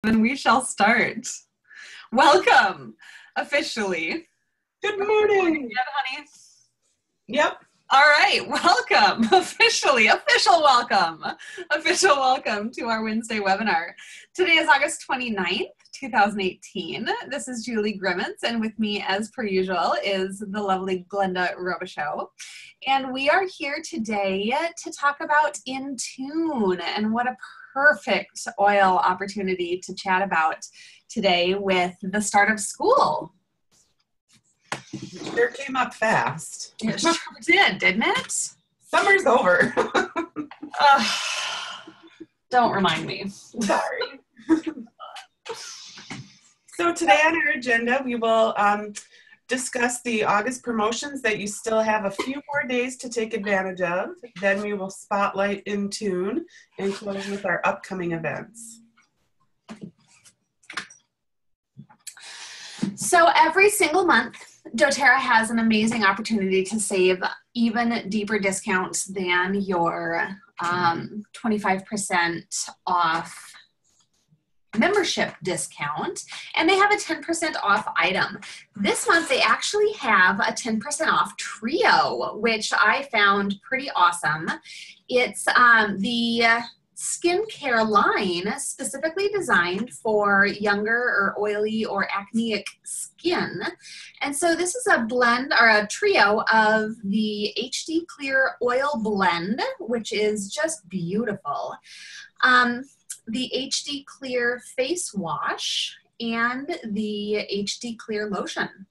Then we shall start. Welcome, officially. Good morning. Yet, honey? Yep. All right, welcome, official welcome to our Wednesday webinar. Today is August 29th, 2018. This is Julie Grimmins, and with me, as per usual, is the lovely Glenda Robichaux. And we are here today to talk about InTune, and what a perfect oil opportunity to chat about today with the start of school. Sure came up fast. It sure did, didn't it? Summer's over. Don't remind me. Sorry. So today on our agenda, we will discuss the August promotions that you still have a few more days to take advantage of. Then we will spotlight InTune and close with our upcoming events. So every single month, doTERRA has an amazing opportunity to save even deeper discounts than your 25% off membership discount, and they have a 10% off item. This month they actually have a 10% off trio, which I found pretty awesome. It's the skincare line specifically designed for younger or oily or acneic skin. And so this is a blend or a trio of the HD Clear Oil Blend, which is just beautiful. The HD Clear Face Wash and the HD Clear Lotion.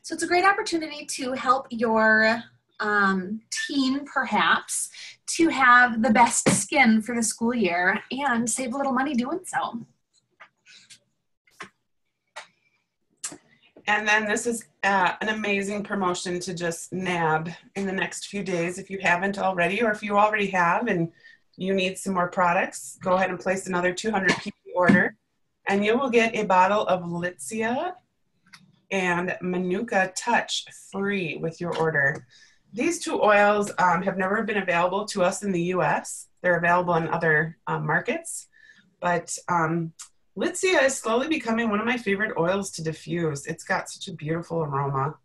So it's a great opportunity to help your teen, perhaps, to have the best skin for the school year and save a little money doing so. And then this is an amazing promotion to just nab in the next few days if you haven't already, or if you already have and you need some more products, go ahead and place another 200 PP order, and you will get a bottle of Litsea and Manuka Touch free with your order. These two oils have never been available to us in the US. They're available in other markets, but Litsea is slowly becoming one of my favorite oils to diffuse. It's got such a beautiful aroma.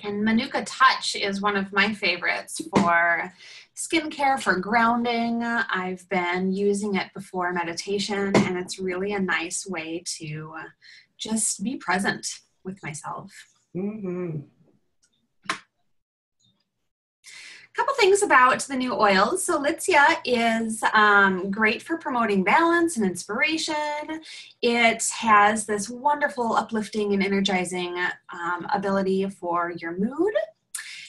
And Manuka Touch is one of my favorites for skincare, for grounding. I've been using it before meditation, and it's really a nice way to just be present with myself. Mm-hmm. Couple things about the new oils. So Litsea is great for promoting balance and inspiration. It has this wonderful uplifting and energizing ability for your mood.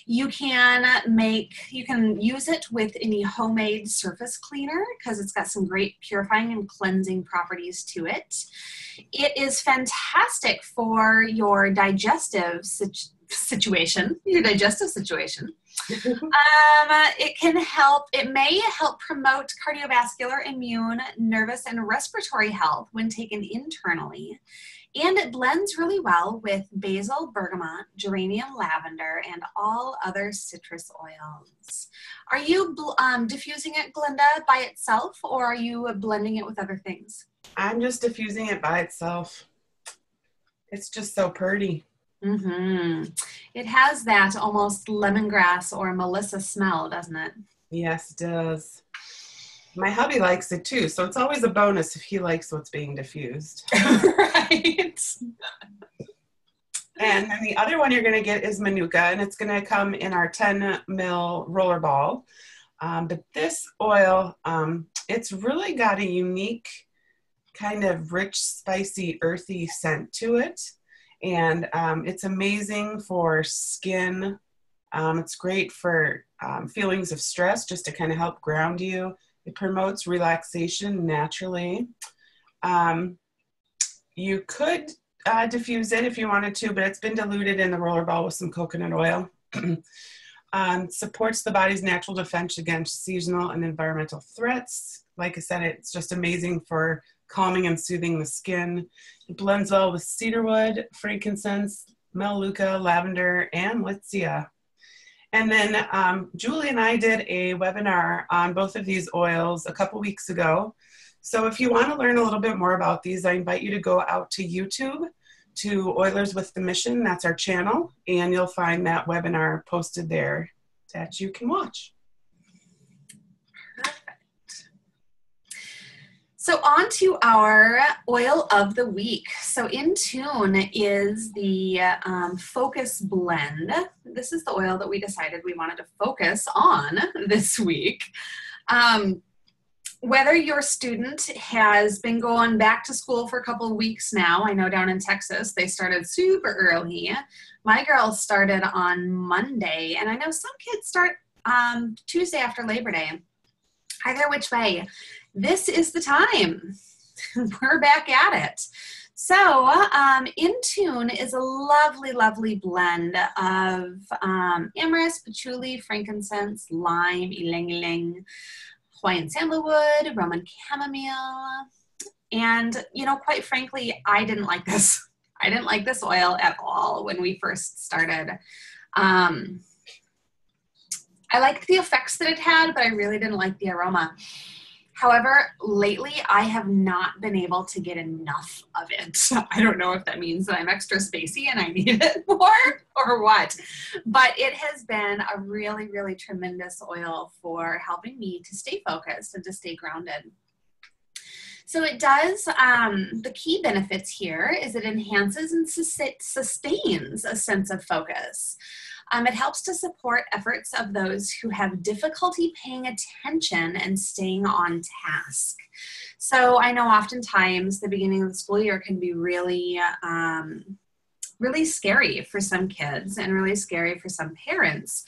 You can use it with any homemade surface cleaner because it's got some great purifying and cleansing properties to it. It is fantastic for your digestive situation. It may help promote cardiovascular, immune, nervous, and respiratory health when taken internally. And it blends really well with basil, bergamot, geranium, lavender, and all other citrus oils. Are you diffusing it, Glenda, by itself, or are you blending it with other things? I'm just diffusing it by itself. It's just so pretty. Mm-hmm. It has that almost lemongrass or melissa smell, doesn't it? Yes, it does. My hubby likes it too, so it's always a bonus if he likes what's being diffused. Right. And then the other one you're going to get is Manuka, and it's going to come in our 10 ml roller ball. But this oil, it's really got a unique kind of rich, spicy, earthy scent to it. And it's amazing for skin. It's great for feelings of stress, just to kind of help ground you. It promotes relaxation naturally. You could diffuse it if you wanted to, but it's been diluted in the roller ball with some coconut oil. Supports the body's natural defense against seasonal and environmental threats. Like I said, it's just amazing for calming and soothing the skin. It blends well with cedarwood, frankincense, melaleuca, lavender, and Litsea. And then Julie and I did a webinar on both of these oils a couple weeks ago. So if you want to learn a little bit more about these, I invite you to go out to YouTube to Oilers with the Mission. That's our channel. And you'll find that webinar posted there that you can watch. So on to our oil of the week. So InTune is the Focus Blend. This is the oil that we decided we wanted to focus on this week. Whether your student has been going back to school for a couple of weeks now, I know down in Texas, they started super early. My girls started on Monday, and I know some kids start Tuesday after Labor Day. Either which way, this is the time. We're back at it. So InTune is a lovely, lovely blend of amyris, patchouli, frankincense, lime, ylang-ylang, Hawaiian sandalwood, Roman chamomile. And, you know, quite frankly, I didn't like this. I didn't like this oil at all when we first started. I liked the effects that it had, but I really didn't like the aroma. However, lately I have not been able to get enough of it. I don't know if that means that I'm extra spacey and I need it more or what, but it has been a really, really tremendous oil for helping me to stay focused and to stay grounded. So it does, the key benefits here is it enhances and sustains a sense of focus. It helps to support efforts of those who have difficulty paying attention and staying on task. So I know oftentimes the beginning of the school year can be really, really scary for some kids and really scary for some parents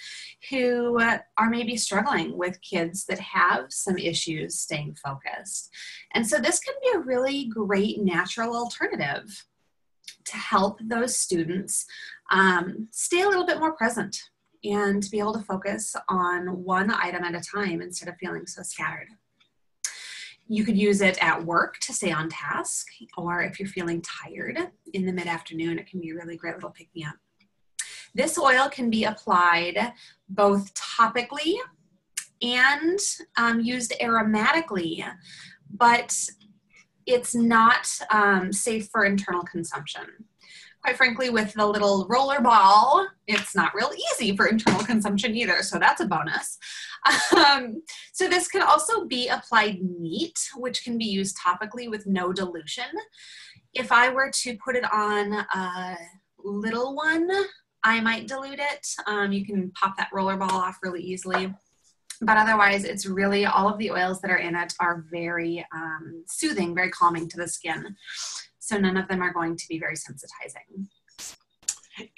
who are maybe struggling with kids that have some issues staying focused. And so this can be a really great natural alternative to help those students stay a little bit more present and to be able to focus on one item at a time instead of feeling so scattered. You could use it at work to stay on task, or if you're feeling tired in the mid-afternoon, it can be a really great little pick-me-up. This oil can be applied both topically and used aromatically, but it's not safe for internal consumption. Quite frankly, with the little roller ball, it's not real easy for internal consumption either, so that's a bonus. So this can also be applied neat, which can be used topically with no dilution. If I were to put it on a little one, I might dilute it. You can pop that roller ball off really easily. But otherwise, it's really, all of the oils that are in it are very soothing, very calming to the skin. So none of them are going to be very sensitizing.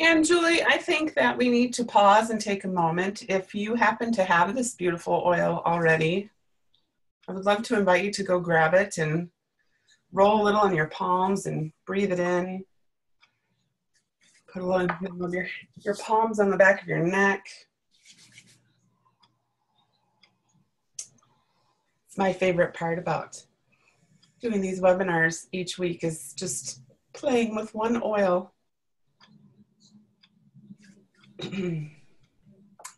And Julie, I think that we need to pause and take a moment. If you happen to have this beautiful oil already, I would love to invite you to go grab it and roll a little in your palms and breathe it in. Put a little of your palms on the back of your neck. It's my favorite part about doing these webinars each week is just playing with one oil. You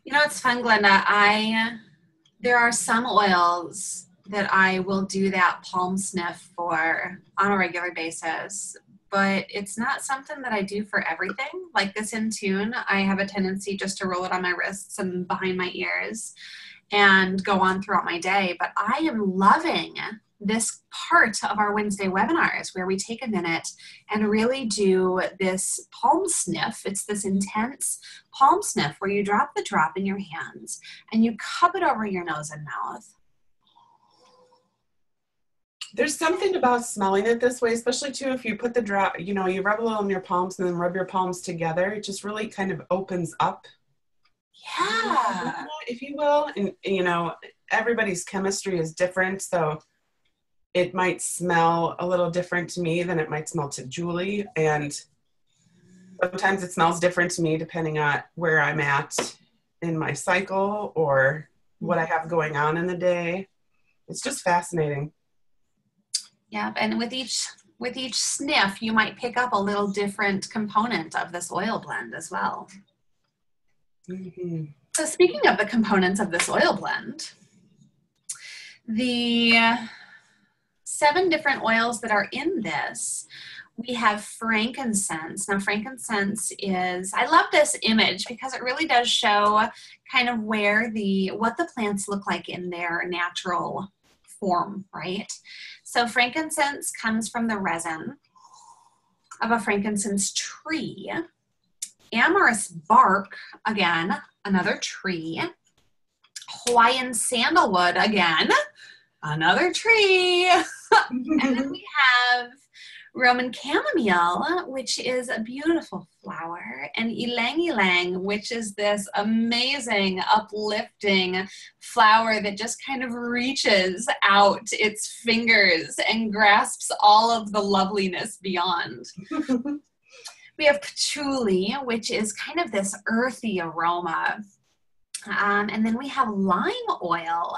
know, it's fun, Glenda. There are some oils that I will do that palm sniff for on a regular basis, but it's not something that I do for everything. Like this InTune, I have a tendency just to roll it on my wrists and behind my ears and go on throughout my day. But I am loving this part of our Wednesday webinars where we take a minute and really do this palm sniff. It's this intense palm sniff where you drop the drop in your hands and you cup it over your nose and mouth. There's something about smelling it this way, especially too if you put the drop, you know, you rub a little on your palms and then rub your palms together. It just really kind of opens up. Yeah. If you will. And, you know, everybody's chemistry is different. So it might smell a little different to me than it might smell to Julie. And sometimes it smells different to me depending on where I'm at in my cycle or what I have going on in the day. It's just fascinating. Yeah, and with each sniff, you might pick up a little different component of this oil blend as well. Mm-hmm. So speaking of the components of this oil blend, the 7 different oils that are in this, we have frankincense. Now frankincense is, I love this image because it really does show kind of what the plants look like in their natural form, right? So frankincense comes from the resin of a frankincense tree. Amorous bark, again, another tree. Hawaiian sandalwood, again, another tree. And then we have Roman chamomile, which is a beautiful flower, and ylang ylang, which is this amazing, uplifting flower that just kind of reaches out its fingers and grasps all of the loveliness beyond. We have patchouli, which is kind of this earthy aroma. And then we have lime oil,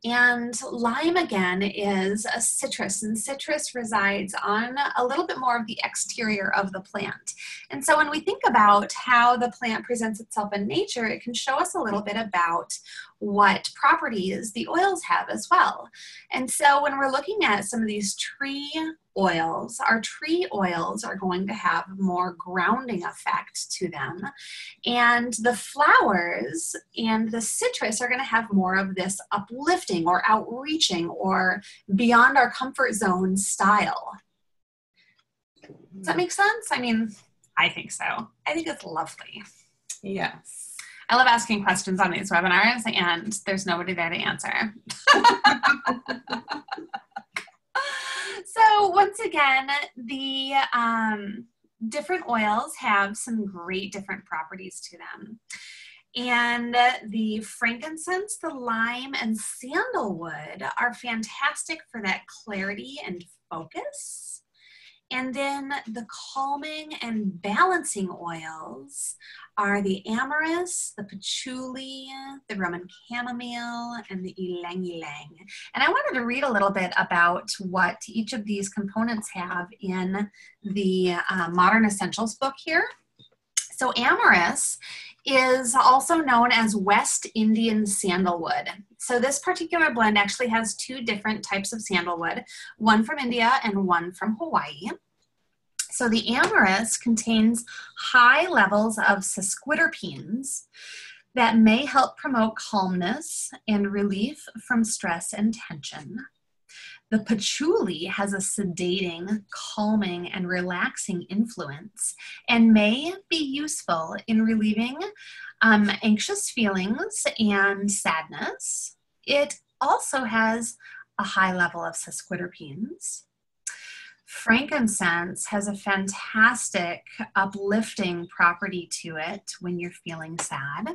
and lime again is a citrus, and citrus resides on a little bit more of the exterior of the plant. And so when we think about how the plant presents itself in nature, it can show us a little bit about what properties the oils have as well. And so when we're looking at some of these tree oils, our tree oils are going to have more grounding effect to them. And the flowers and the citrus are going to have more of this uplifting or outreaching or beyond our comfort zone style. Does that make sense? I mean, I think so. I think it's lovely. Yes. I love asking questions on these webinars, and there's nobody there to answer. So once again, the different oils have some great different properties to them. And the frankincense, the lime, and sandalwood are fantastic for that clarity and focus. And then the calming and balancing oils are the amorous, the patchouli, the Roman chamomile, and the ylang ylang. And I wanted to read a little bit about what each of these components have in the Modern Essentials book here. So amorous is also known as West Indian sandalwood. So this particular blend actually has 2 different types of sandalwood, one from India and one from Hawaii. So the amorous contains high levels of sesquiterpenes that may help promote calmness and relief from stress and tension. The patchouli has a sedating, calming, and relaxing influence and may be useful in relieving anxious feelings and sadness. It also has a high level of sesquiterpenes. Frankincense has a fantastic uplifting property to it when you're feeling sad,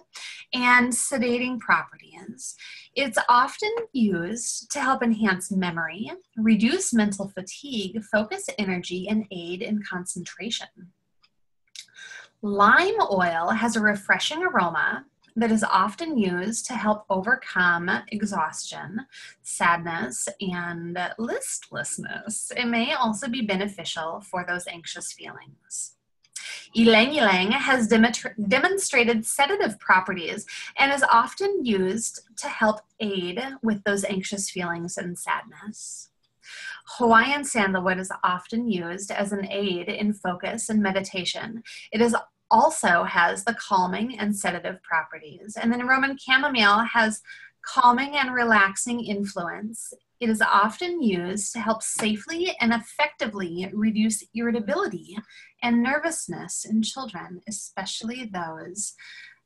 and sedating properties. It's often used to help enhance memory, reduce mental fatigue, focus energy, and aid in concentration. Lime oil has a refreshing aroma that is often used to help overcome exhaustion, sadness, and listlessness. It may also be beneficial for those anxious feelings. Ylang ylang has demonstrated sedative properties and is often used to help aid with those anxious feelings and sadness. Hawaiian sandalwood is often used as an aid in focus and meditation. It also has the calming and sedative properties. And then Roman chamomile has calming and relaxing influence. It is often used to help safely and effectively reduce irritability and nervousness in children, especially those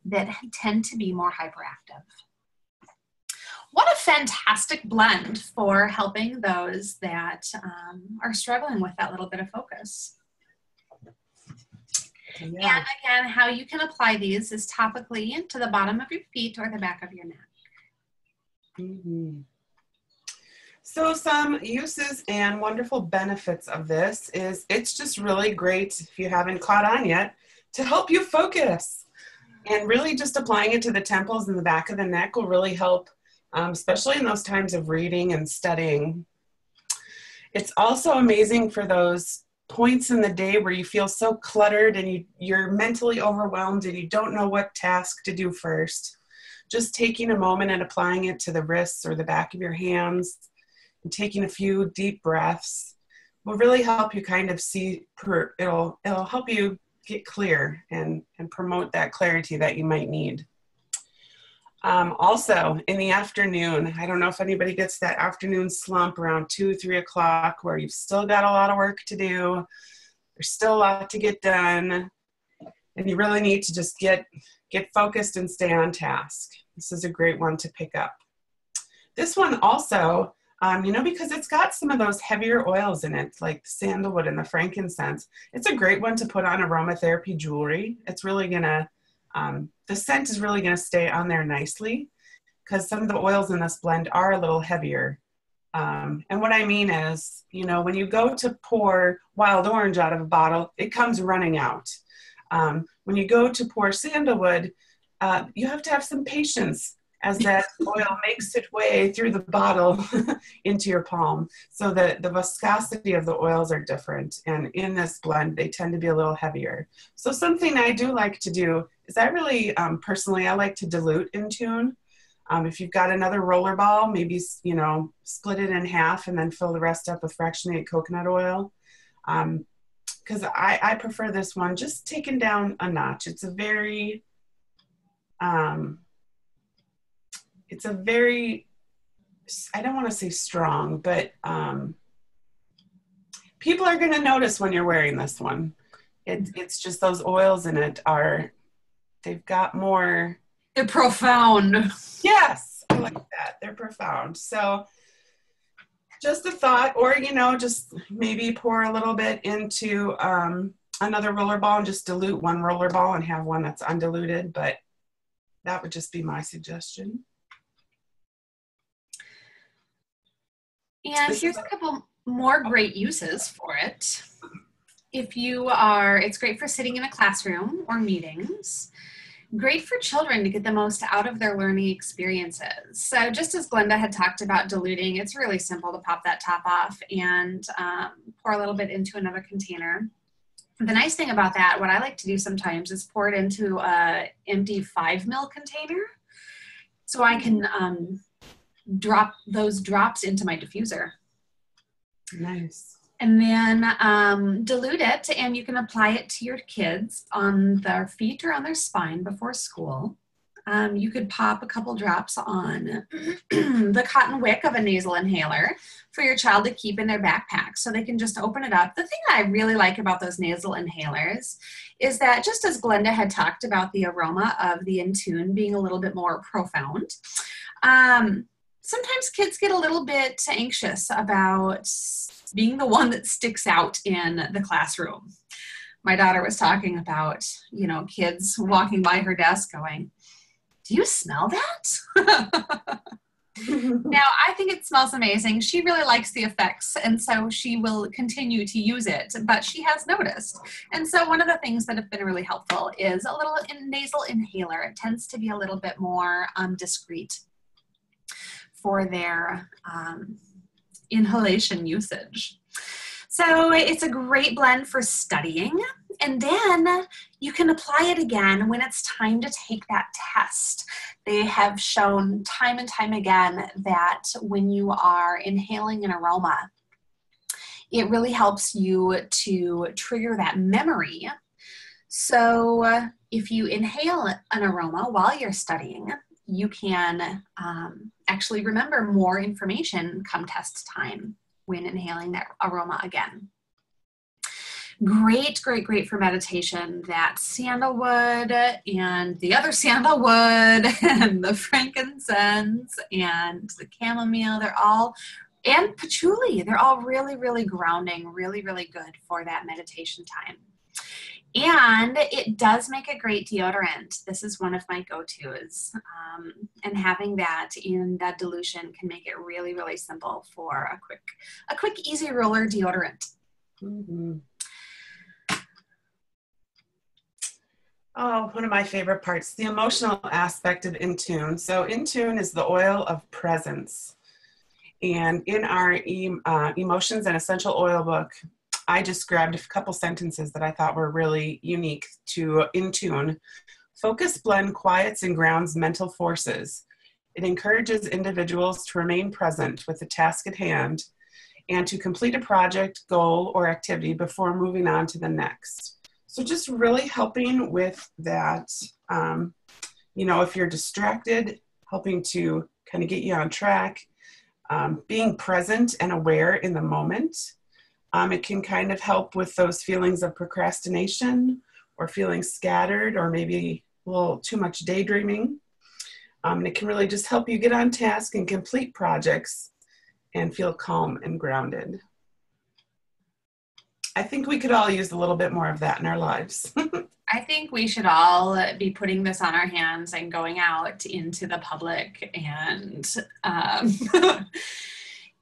that tend to be more hyperactive. What a fantastic blend for helping those that are struggling with that little bit of focus. Yeah. And again, how you can apply these is topically to the bottom of your feet or the back of your neck. Mm-hmm. So some uses and wonderful benefits of this is it's just really great, if you haven't caught on yet, to help you focus. And really just applying it to the temples and the back of the neck will really help, especially in those times of reading and studying. It's also amazing for those points in the day where you feel so cluttered and you're mentally overwhelmed and you don't know what task to do first. just taking a moment and applying it to the wrists or the back of your hands and taking a few deep breaths will really help you kind of see, it'll help you get clear and promote that clarity that you might need. Also, in the afternoon, I don't know if anybody gets that afternoon slump around 2, 3 o'clock where you've still got a lot of work to do. There's still a lot to get done, and you really need to just get focused and stay on task. This is a great one to pick up. This one also, because it's got some of those heavier oils in it, like the sandalwood and the frankincense, it's a great one to put on aromatherapy jewelry. It's really gonna, the scent is really gonna stay on there nicely because some of the oils in this blend are a little heavier. And what I mean is, when you go to pour wild orange out of a bottle, it comes running out. When you go to pour sandalwood, you have to have some patience as that oil makes its way through the bottle into your palm. So the viscosity of the oils are different. And in this blend, they tend to be a little heavier. So something I do like to do is I really, personally, I like to dilute InTune. If you've got another roller ball, maybe, split it in half and then fill the rest up with fractionated coconut oil. Because I prefer this one just taken down a notch. It's a very, I don't want to say strong, but people are going to notice when you're wearing this one. It's just those oils in it they've got more. They're profound. Yes, I like that. They're profound. So just a thought, or, just maybe pour a little bit into another roller ball and just dilute one roller ball and have one that's undiluted, but that would just be my suggestion. And here's a couple more great uses for it. It's great for sitting in a classroom or meetings. Great for children to get the most out of their learning experiences. So just as Glenda had talked about diluting, it's really simple to pop that top off and pour a little bit into another container. The nice thing about that, what I like to do sometimes is pour it into an empty 5 ml container so I can drop those drops into my diffuser. Nice. And then dilute it, and you can apply it to your kids on their feet or on their spine before school. You could pop a couple drops on the cotton wick of a nasal inhaler for your child to keep in their backpack so they can just open it up. The thing I really like about those nasal inhalers is that, just as Glenda had talked about the aroma of the InTune being a little bit more profound, sometimes kids get a little bit anxious about being the one that sticks out in the classroom. My daughter was talking about, kids walking by her desk going, "Do you smell that?" Now, I think it smells amazing. She really likes the effects, and so she will continue to use it, but she has noticed. And so one of the things that have been really helpful is a little nasal inhaler. It tends to be a little bit more discreet for their inhalation usage. So it's a great blend for studying, and then you can apply it again when it's time to take that test. They have shown time and time again that when you are inhaling an aroma, it really helps you to trigger that memory. So if you inhale an aroma while you're studying, you can actually remember more information come test time when inhaling that aroma again. Great, great, great for meditation. That sandalwood and the other sandalwood and the frankincense and the chamomile, and patchouli, they're all really, really grounding, really, really good for that meditation time. And it does make a great deodorant. This is one of my go-tos. And having that in that dilution can make it really, really simple for a quick, easy roller deodorant. Mm-hmm. Oh, one of my favorite parts, the emotional aspect of InTune. So InTune is the oil of presence. And in our Emotions and Essential Oil book, I just grabbed a couple sentences that I thought were really unique to InTune, Focus Blend quiets and grounds mental forces. It encourages individuals to remain present with the task at hand and to complete a project, goal, or activity before moving on to the next. So just really helping with that, if you're distracted, helping to kind of get you on track, being present and aware in the moment. It can kind of help with those feelings of procrastination or feeling scattered or maybe a little too much daydreaming. And it can really just help you get on task and complete projects and feel calm and grounded. I think we could all use a little bit more of that in our lives. I think we should all be putting this on our hands and going out into the public and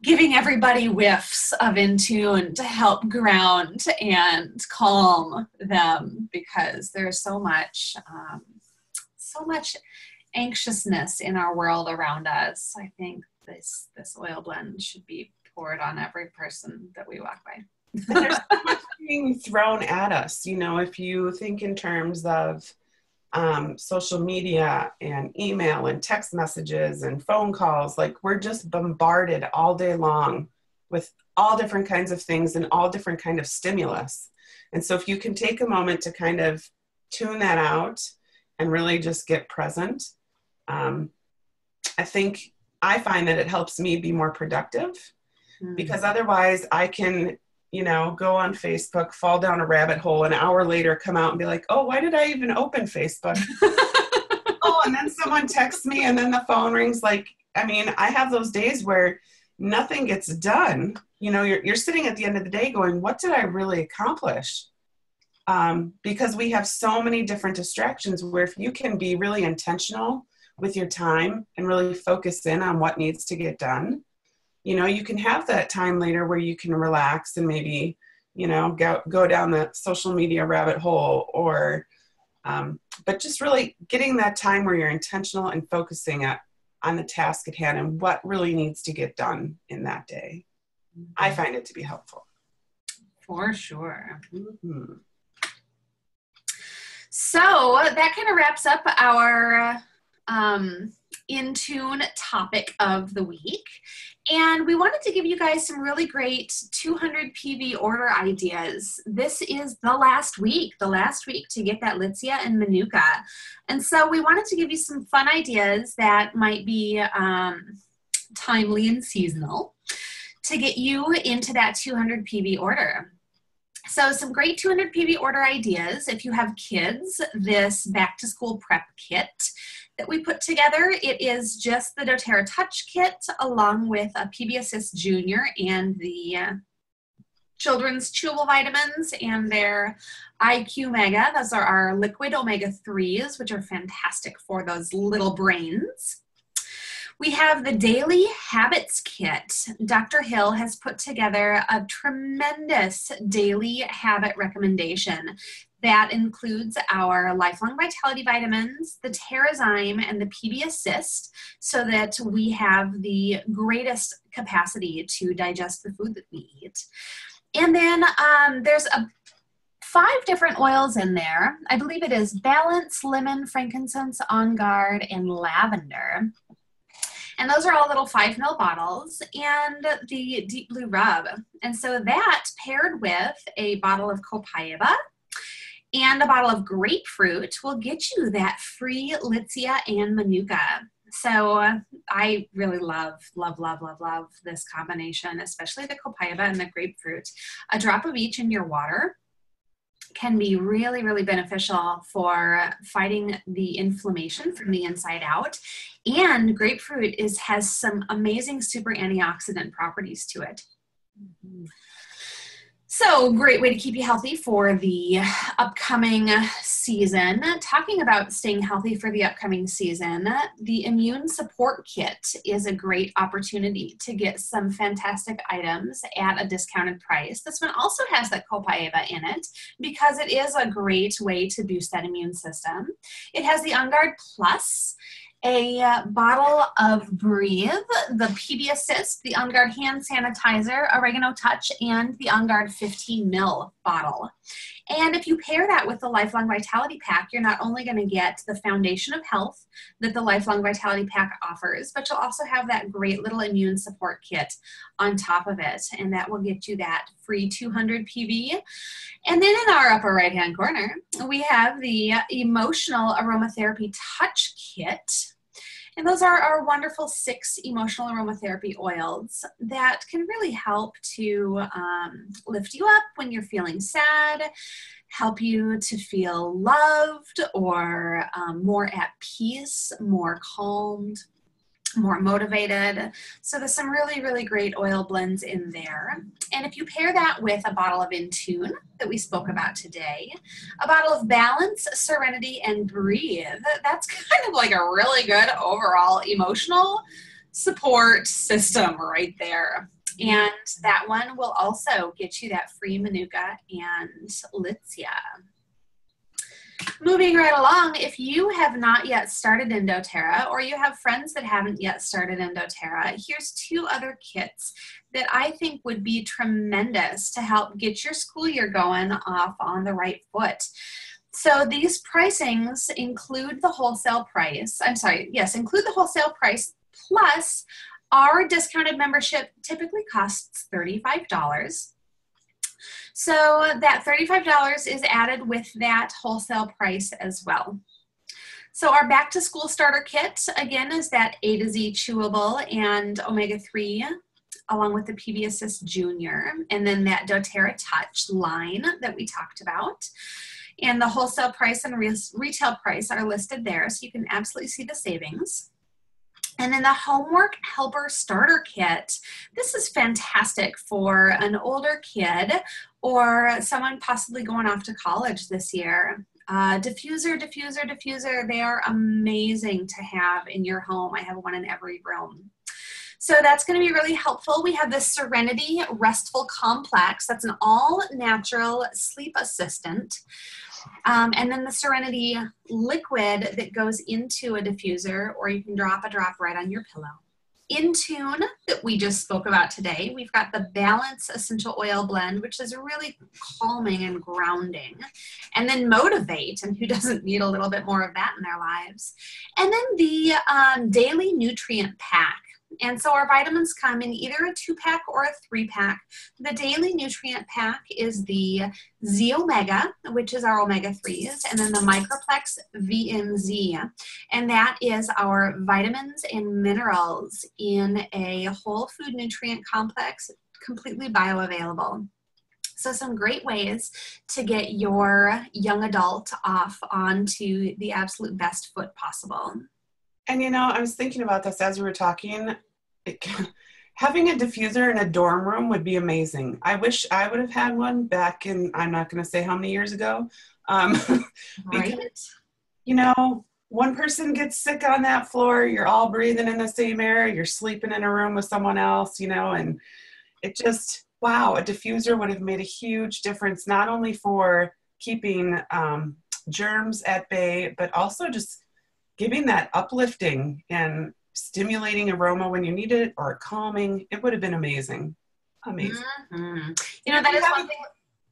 giving everybody whiffs of InTune to help ground and calm them, because there's so much anxiousness in our world around us. I think this oil blend should be poured on every person that we walk by. There's so much being thrown at us. If you think in terms of social media and email and text messages and phone calls, like we're just bombarded all day long with all different kinds of things and all different kind of stimulus. And so if you can take a moment to kind of tune that out and really just get present, I find that it helps me be more productive, because otherwise I can go on Facebook, fall down a rabbit hole, an hour later come out and be like, oh, why did I even open Facebook? And then someone texts me and then the phone rings. I have those days where nothing gets done. You're sitting at the end of the day going, what did I really accomplish? Because we have so many different distractions, where if you can be really intentional with your time and really focus in on what needs to get done, you can have that time later where you can relax and maybe, go down the social media rabbit hole, or, but just really getting that time where you're intentional and focusing on the task at hand and what really needs to get done in that day. I find it to be helpful. For sure. Mm-hmm. So that kind of wraps up our InTune topic of the week. And we wanted to give you guys some really great 200 PV order ideas. This is the last week to get that Litsea and Manuka. And so we wanted to give you some fun ideas that might be timely and seasonal to get you into that 200 PV order. So some great 200 PV order ideas. If you have kids, this back to school prep kit that we put together, it is just the doTERRA Touch kit along with a PB Assist Junior and the children's chewable vitamins and their IQ Mega. Those are our liquid omega-3s, which are fantastic for those little brains. We have the Daily Habits Kit. Dr. Hill has put together a tremendous daily habit recommendation that includes our Lifelong Vitality Vitamins, the Terrazyme, and the PB Assist, so that we have the greatest capacity to digest the food that we eat. And then there's 5 different oils in there. I believe it is Balance, Lemon, Frankincense, On Guard, and Lavender. And those are all little 5 ml bottles, and the Deep Blue Rub. And so that paired with a bottle of copaiba and a bottle of grapefruit will get you that free Litsea and Manuka. So I really love this combination, especially the copaiba and the grapefruit. A drop of each in your water can be really, really beneficial for fighting the inflammation from the inside out. And grapefruit has some amazing super antioxidant properties to it. Mm-hmm. So great way to keep you healthy for the upcoming season. Talking about staying healthy for the upcoming season, the Immune Support Kit is a great opportunity to get some fantastic items at a discounted price. This one also has that copaiba in it because it is a great way to boost that immune system. It has the On Guard Plus, a bottle of Breathe, the PB Assist, the On Guard Hand Sanitizer, Oregano Touch, and the On Guard 15 ml bottle. And if you pair that with the Lifelong Vitality Pack, you're not only going to get the foundation of health that the Lifelong Vitality Pack offers, but you'll also have that great little immune support kit on top of it. And that will get you that free 200 PV. And then in our upper right-hand corner, we have the Emotional Aromatherapy Touch Kit. And those are our wonderful 6 emotional aromatherapy oils that can really help to lift you up when you're feeling sad, help you to feel loved or more at peace, more calmed, more motivated. So there's some really, really great oil blends in there. And if you pair that with a bottle of InTune that we spoke about today, a bottle of Balance, Serenity, and Breathe, that's kind of like a really good overall emotional support system right there. And that one will also get you that free Manuka and Litsea. Moving right along, if you have not yet started in doTERRA or you have friends that haven't yet started in doTERRA, here's 2 other kits that I think would be tremendous to help get your school year going off on the right foot. So these pricings include the wholesale price. Include the wholesale price plus our discounted membership typically costs $35. So that $35 is added with that wholesale price as well. So our back to school starter kit, again, is that A to Z chewable and omega-3 along with the PB Assist Junior, and then that doTERRA Touch line that we talked about. And the wholesale price and retail price are listed there, so you can absolutely see the savings. And then the Homework Helper Starter Kit. This is fantastic for an older kid or someone possibly going off to college this year. Diffuser. They are amazing to have in your home. I have one in every room. So that's going to be really helpful. We have the Serenity Restful Complex. That's an all-natural sleep assistant. And then the Serenity liquid that goes into a diffuser, or you can drop a drop right on your pillow. InTune that we just spoke about today, we've got the Balance Essential Oil Blend, which is really calming and grounding. And then Motivate, and who doesn't need a little bit more of that in their lives. And then the Daily Nutrient Pack. And so our vitamins come in either a 2-pack or a 3-pack. The Daily Nutrient Pack is the Z Omega, which is our omega-3s, and then the Microplex VMZ. And that is our vitamins and minerals in a whole food nutrient complex, completely bioavailable. So some great ways to get your young adult off onto the absolute best foot possible. And I was thinking about this as we were talking. Having a diffuser in a dorm room would be amazing. I wish I would have had one back in, I'm not going to say how many years ago. Because, one person gets sick on that floor, you're all breathing in the same air, you're sleeping in a room with someone else, and it just, wow, a diffuser would have made a huge difference, not only for keeping germs at bay, but also just giving that uplifting and stimulating aroma when you need it, or calming. It would have been amazing. Amazing. Mm-hmm. That is one thing.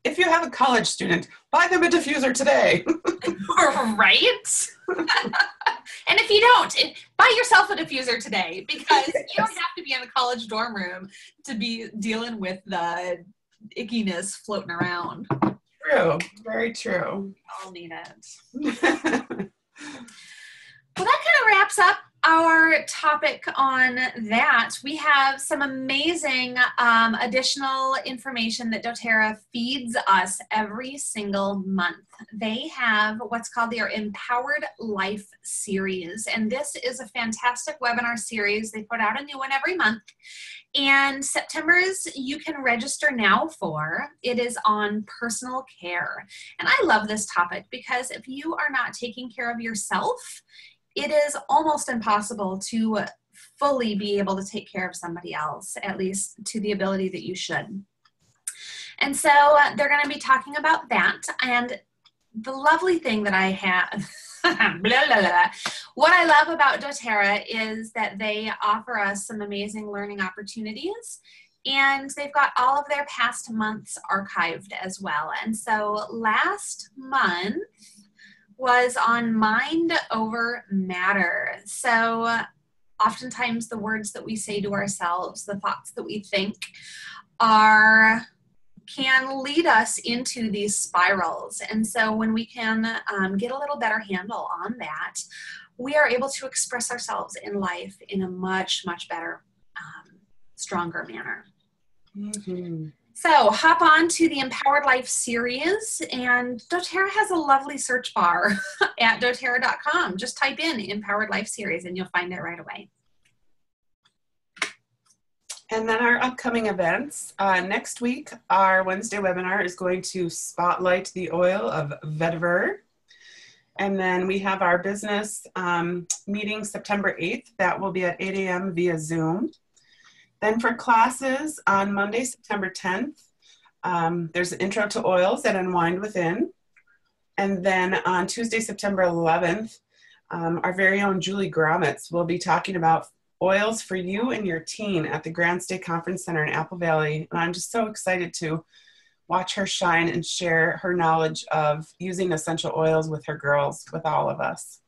If you have a college student, buy them a diffuser today. Right? And if you don't, buy yourself a diffuser today, because you don't have to be in a college dorm room to be dealing with the ickiness floating around. True. Very true. All need it. Well, that kind of wraps up our topic on that. We have some amazing additional information that doTERRA feeds us every single month. They have what's called their Empowered Life series, and this is a fantastic webinar series. They put out a new one every month, and September's you can register now for. It is on personal care, and I love this topic because if you are not taking care of yourself, it is almost impossible to fully be able to take care of somebody else, at least to the ability that you should. And so they're going to be talking about that. And the lovely thing that I have, what I love about doTERRA is that they offer us some amazing learning opportunities And they've got all of their past months archived as well. And so last month was on mind over matter. So oftentimes the words that we say to ourselves, the thoughts that we think can lead us into these spirals. And so when we can get a little better handle on that, we are able to express ourselves in life in a much, much better, stronger manner. Mm-hmm. So hop on to the Empowered Life series, and doTERRA has a lovely search bar at doTERRA.com. Just type in Empowered Life series and you'll find it right away. And then our upcoming events. Next week, our Wednesday webinar is going to spotlight the oil of vetiver. And then we have our business meeting September 8th. That will be at 8 a.m. via Zoom. Then for classes on Monday, September 10th, there's an intro to oils at Unwind Within. And then on Tuesday, September 11th, our very own Julie Gromitz will be talking about oils for you and your teen at the Grand State Conference Center in Apple Valley. And I'm just so excited to watch her shine and share her knowledge of using essential oils with her girls, with all of us.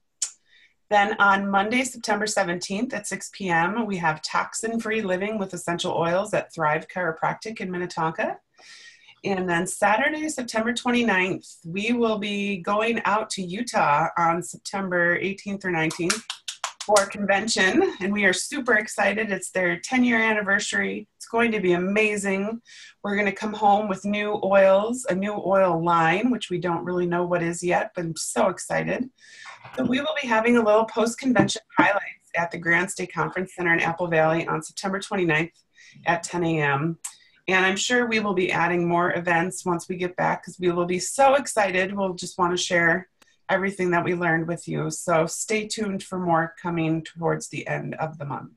Then on Monday, September 17th at 6 p.m., we have Toxin-Free Living with Essential Oils at Thrive Chiropractic in Minnetonka. And then Saturday, September 29th, we will be going out to Utah on September 18th or 19th for a convention, and we are super excited. It's their 10-year anniversary. It's going to be amazing. We're going to come home with new oils, a new oil line, which we don't really know what is yet, but I'm so excited. So we will be having a little post-convention highlights at the Grand State Conference Center in Apple Valley on September 29th at 10 a.m. And I'm sure we will be adding more events once we get back because we will be so excited. We'll just want to share everything that we learned with you. So stay tuned for more coming towards the end of the month.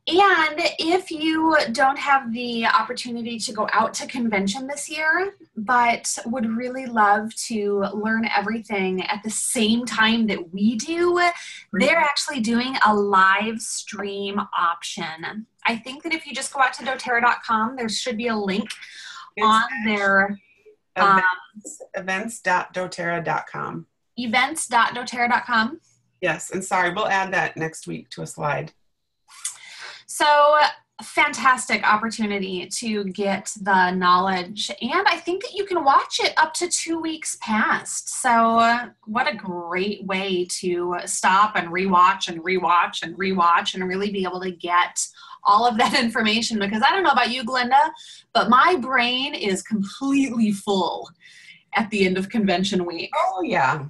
And if you don't have the opportunity to go out to convention this year, but would really love to learn everything at the same time that we do, they're actually doing a live stream option. I think that if you just go out to doTERRA.com, there should be a link on their events.doterra.com. Events.doTERRA.com. Yes, and sorry, we'll add that next week to a slide. So fantastic opportunity to get the knowledge, and I think that you can watch it up to 2 weeks past. So what a great way to stop and rewatch and rewatch and rewatch and really be able to get all of that information, because I don't know about you, Glenda, but my brain is completely full at the end of convention week. Oh yeah.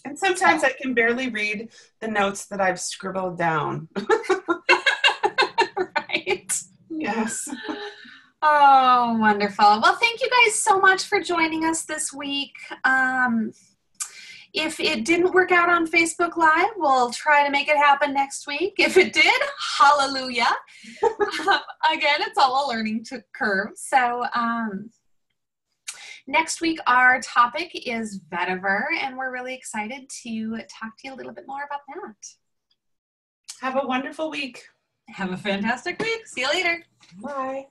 And sometimes I can barely read the notes that I've scribbled down. Right? Yes. Oh, wonderful. Well, thank you guys so much for joining us this week. If it didn't work out on Facebook Live, we'll try to make it happen next week. If it did, hallelujah. Again, it's all a learning curve. So next week, our topic is vetiver, and we're really excited to talk to you a little bit more about that. Have a wonderful week. Have a fantastic week. See you later. Bye.